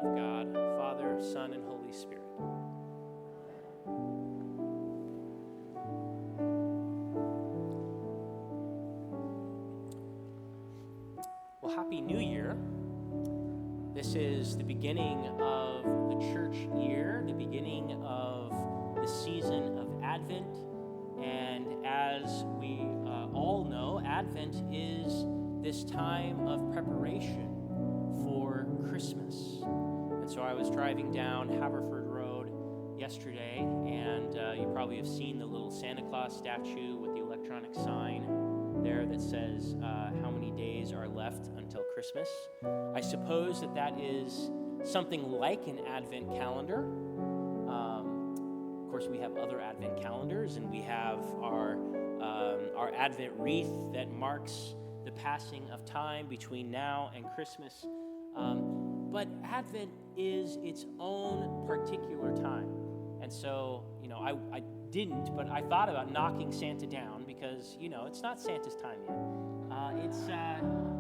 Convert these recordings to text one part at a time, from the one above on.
of God, Father, Son, and Holy Spirit. Well, Happy New Year. This is the beginning of the church year, the beginning of the season of Advent. And as we all know, Advent is this time of preparation for Christmas. And so I was driving down Haverford Road yesterday, and you probably have seen the little Santa Claus statue with the electronic sign there that says how many days are left until Christmas. I suppose that is something like an Advent calendar. Of course, we have other Advent calendars, and we have our Advent wreath that marks the passing of time between now and Christmas. But Advent is its own particular time. And so, I didn't, but I thought about knocking Santa down because, it's not Santa's time yet.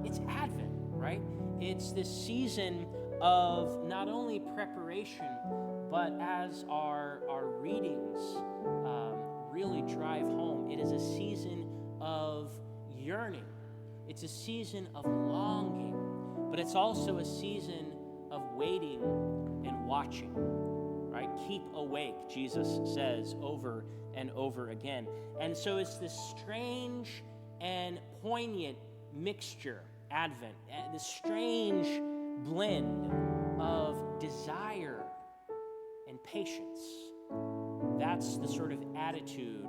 It's Advent, right? It's this season of not only preparation, but as our readings really drive home, it is a season of yearning. It's a season of longing, but it's also a season of waiting and watching, right? Keep awake, Jesus says over and over again. And so it's this strange and poignant mixture, Advent, this strange blend of desire and patience. That's the sort of attitude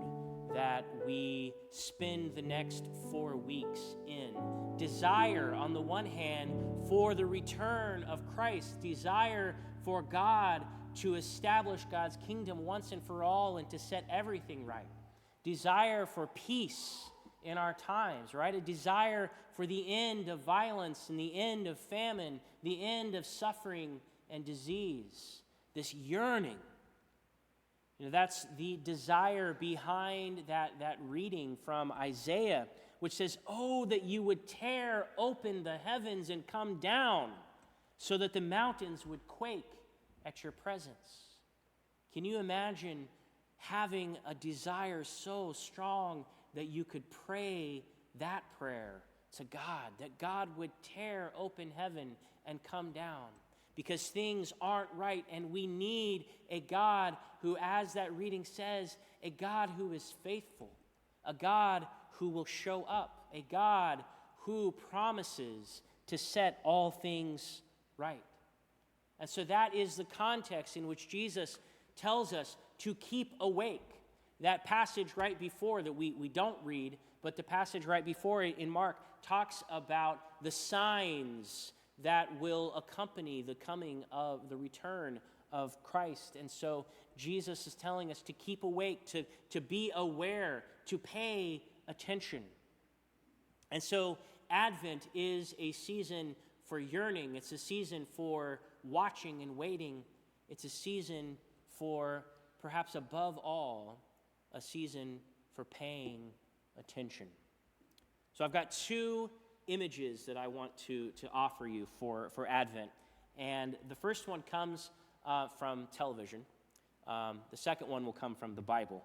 that we spend the next 4 weeks in. Desire, on the one hand, for the return of Christ. Desire for God to establish God's kingdom once and for all and to set everything right. Desire for peace in our times, right? A desire for the end of violence and the end of famine, the end of suffering and disease. This yearning. That's the desire behind that reading from Isaiah, which says, "Oh, that you would tear open the heavens and come down, so that the mountains would quake at your presence." Can you imagine having a desire so strong that you could pray that prayer to God, that God would tear open heaven and come down? Because things aren't right, and we need a God who, as that reading says, a God who is faithful, a God who will show up, a God who promises to set all things right. And so that is the context in which Jesus tells us to keep awake. That passage right before that we don't read, but the passage right before it in Mark talks about the signs that will accompany the coming of the return of Christ. And so Jesus is telling us to keep awake, to be aware, to pay attention. And so Advent is a season for yearning. It's a season for watching and waiting. It's a season for, perhaps above all, a season for paying attention. So I've got two images that I want to offer you for Advent. And the first one comes from television. The second one will come from the Bible.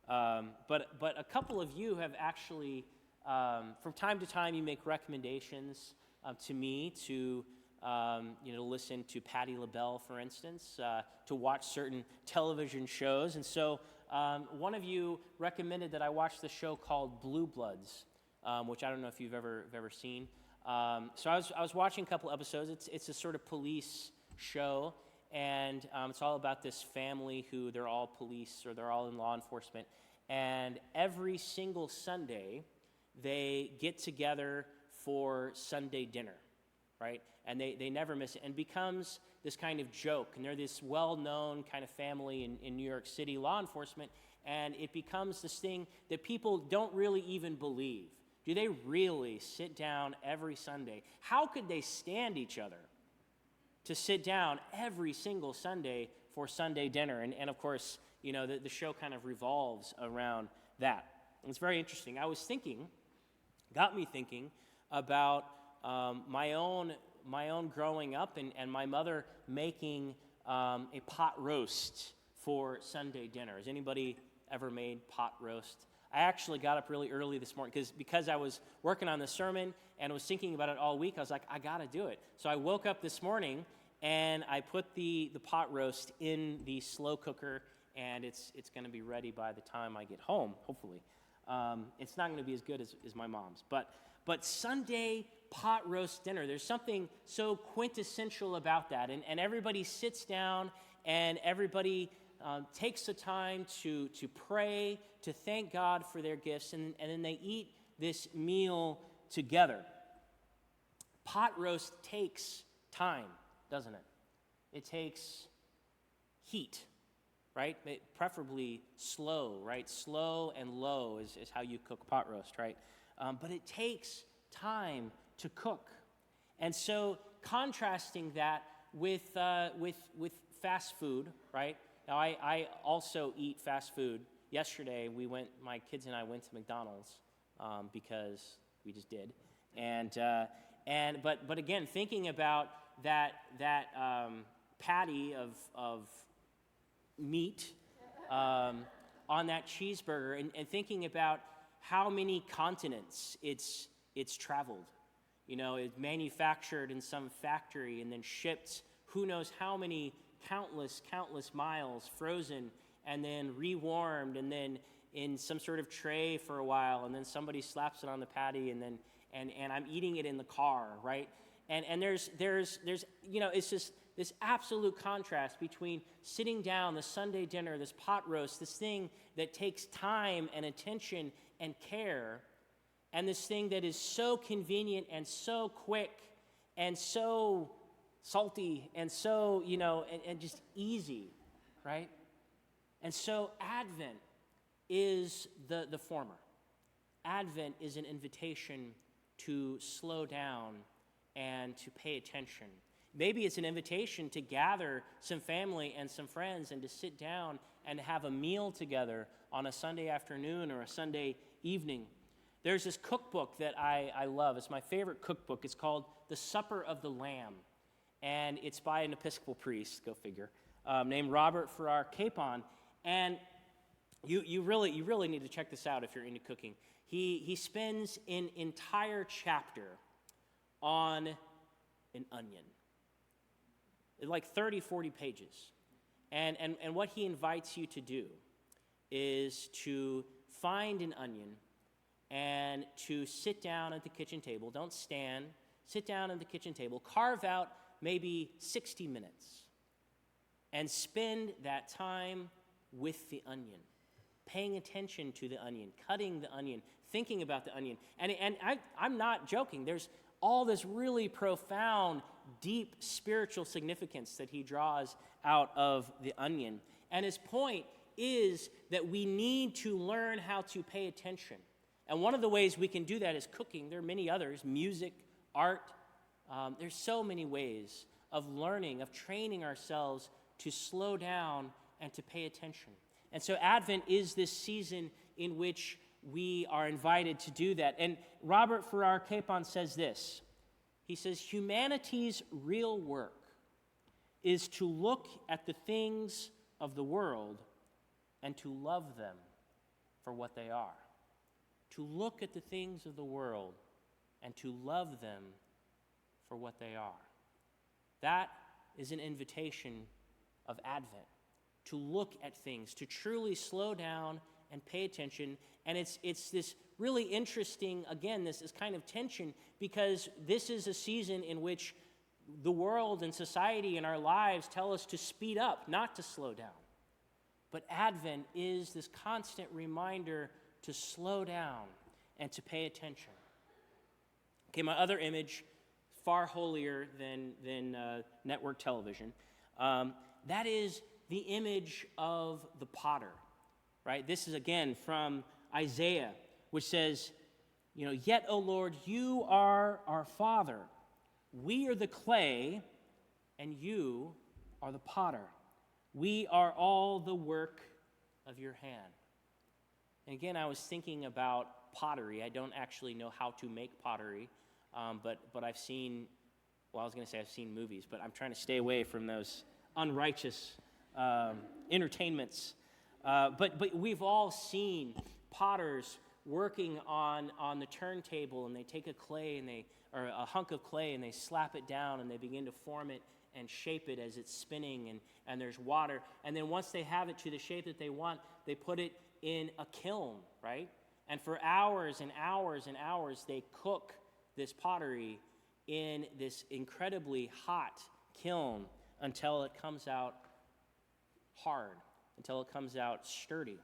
But a couple of you have actually, from time to time, you make recommendations to me to listen to Patti LaBelle, for instance, to watch certain television shows. And so one of you recommended that I watch the show called Blue Bloods, which I don't know if you've ever seen. So I was watching a couple episodes. It's a sort of police show, and it's all about this family who they're all police or they're all in law enforcement. And every single Sunday, they get together for Sunday dinner, right? And they never miss it. And it becomes this kind of joke. And they're this well-known kind of family in New York City, law enforcement. And it becomes this thing that people don't really even believe. Do they really sit down every Sunday? How could they stand each other to sit down every single Sunday for Sunday dinner? And of course, the show kind of revolves around that. And it's very interesting. Got me thinking about my own my own growing up and my mother making a pot roast for Sunday dinner. Has anybody ever made pot roast? I actually got up really early this morning because I was working on the sermon and was thinking about it all week. I was like, I got to do it. So I woke up this morning and I put the pot roast in the slow cooker, and it's going to be ready by the time I get home, hopefully. It's not going to be as good as my mom's. But Sunday pot roast dinner, there's something so quintessential about that. And everybody sits down and everybody takes the time to pray, to thank God for their gifts, and then they eat this meal together. Pot roast takes time, doesn't it? It takes heat, right? Preferably slow, right? Slow and low is how you cook pot roast, right? But it takes time to cook. And so contrasting that with fast food, right? Now, I also eat fast food. Yesterday, my kids and I went to McDonald's because we just did. But again, thinking about that patty of meat on that cheeseburger, and thinking about how many continents it's traveled. You know, it's manufactured in some factory and then shipped who knows how many countless miles, frozen and then rewarmed and then in some sort of tray for a while, and then somebody slaps it on the patty, and then and I'm eating it in the car, right? And there's you know, it's just this absolute contrast between sitting down, the Sunday dinner, this pot roast, this thing that takes time and attention and care, and this thing that is so convenient and so quick and so salty and so, you know, and just easy, right? And so Advent is the former. Advent is an invitation to slow down and to pay attention. Maybe it's an invitation to gather some family and some friends and to sit down and have a meal together on a Sunday afternoon or a Sunday evening. There's this cookbook that I love. It's my favorite cookbook. It's called The Supper of the Lamb, and it's by an Episcopal priest, go figure, named Robert Farrar Capon. And you really need to check this out if you're into cooking. He spends an entire chapter on an onion. It's like 30, 40 pages. And what he invites you to do is to find an onion and to sit down at the kitchen table. Don't stand. Sit down at the kitchen table. Carve out maybe 60 minutes and spend that time with the onion, paying attention to the onion, cutting the onion, thinking about the onion. And I'm not joking. There's all this really profound, deep spiritual significance that he draws out of the onion. And his point is that we need to learn how to pay attention. And one of the ways we can do that is cooking. There are many others, music, art. There's so many ways of learning, of training ourselves to slow down and to pay attention. And so Advent is this season in which we are invited to do that. And Robert Farrar Capon says this. He says, humanity's real work is to look at the things of the world and to love them for what they are. To look at the things of the world and to love them for what they are. That is an invitation of Advent, to look at things, to truly slow down and pay attention. And it's this really interesting, again, this is kind of tension, because this is a season in which the world and society and our lives tell us to speed up, not to slow down. But Advent is this constant reminder to slow down and to pay attention. Okay, my other image, far holier than network television, that is the image of the potter, right? This is, again, from Isaiah, which says, you know, yet, O Lord, you are our Father. We are the clay, and you are the potter. We are all the work of your hand. And again, I was thinking about pottery. I don't actually know how to make pottery, but I've seen Well, I was going to say I've seen movies, but I'm trying to stay away from those unrighteous entertainments. But we've all seen potters working on the turntable, and they take or a hunk of clay, and they slap it down, and they begin to form it and shape it as it's spinning, and there's water. And then once they have it to the shape that they want, they put it in a kiln, right? And for hours and hours and hours, they cook this pottery in this incredibly hot kiln until it comes out hard, until it comes out sturdy.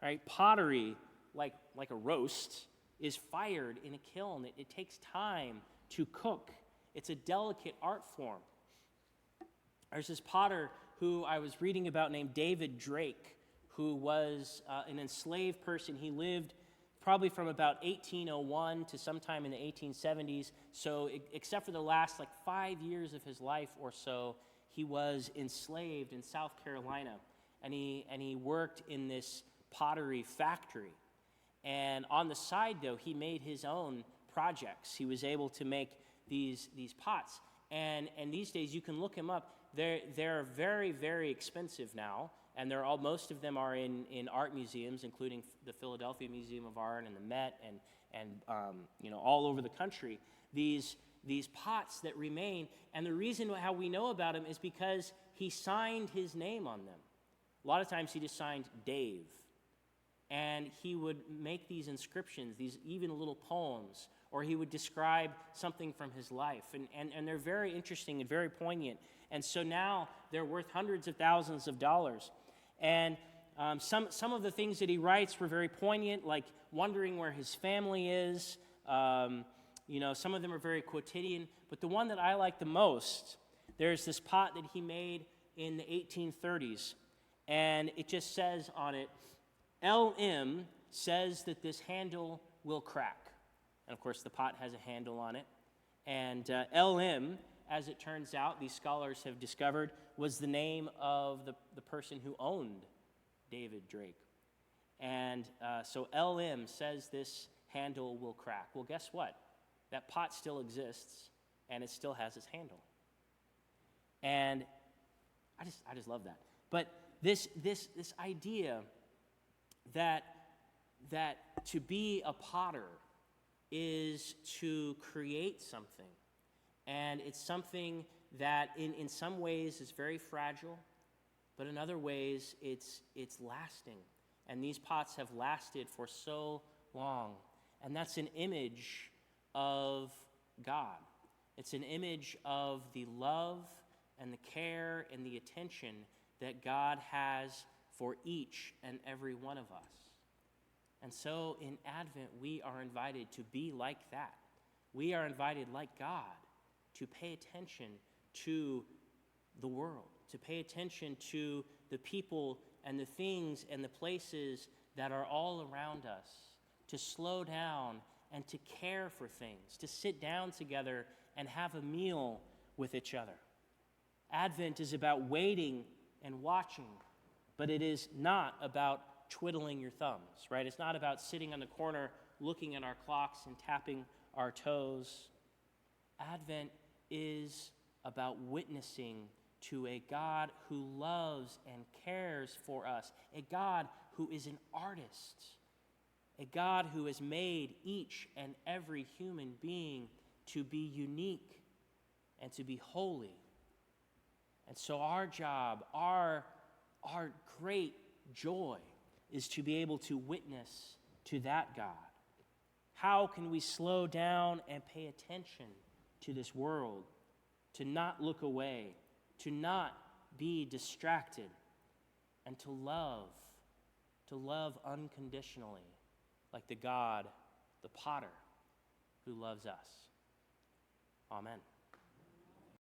Right? Pottery, like a roast, is fired in a kiln. It takes time to cook. It's a delicate art form. There's this potter who I was reading about named David Drake, who was an enslaved person. He lived probably from about 1801 to sometime in the 1870s. So except for the last 5 years of his life or so, he was enslaved in South Carolina. And he worked in this pottery factory. And on the side, though, he made his own projects. He was able to make these pots. And these days, you can look him up. They're very, very expensive now. And most of them are in art museums, including the Philadelphia Museum of Art and the Met and all over the country. These pots that remain. And the reason how we know about him is because he signed his name on them. A lot of times he just signed Dave. And he would make these inscriptions, these even little poems, or he would describe something from his life. And they're very interesting and very poignant. And so now they're worth hundreds of thousands of dollars. And some of the things that he writes were very poignant, like wondering where his family is. Some of them are very quotidian. But the one that I like the most, there's this pot that he made in the 1830s. And it just says on it, LM says that this handle will crack. And of course, the pot has a handle on it. And LM, as it turns out, these scholars have discovered, was the name of the person who owned David Drake. And so LM says this handle will crack. Well, guess what? That pot still exists, and it still has its handle. And I just love that. But this idea that to be a potter is to create something. And it's something that in some ways is very fragile, but in other ways it's lasting. And these pots have lasted for so long. And that's an image of God. It's an image of the love and the care and the attention that God has for each and every one of us. And so in Advent, we are invited to be like that. We are invited, like God, to pay attention to the world, to pay attention to the people and the things and the places that are all around us, to slow down and to care for things, to sit down together and have a meal with each other. Advent is about waiting and watching, but it is not about twiddling your thumbs, right? It's not about sitting on the corner looking at our clocks and tapping our toes. Advent is about witnessing to a God who loves and cares for us, a God who is an artist, a God who has made each and every human being to be unique and to be holy. And so our job, our great joy is to be able to witness to that God. How can we slow down and pay attention to this world, to not look away, to not be distracted, and to love unconditionally, like the God, the potter, who loves us? Amen.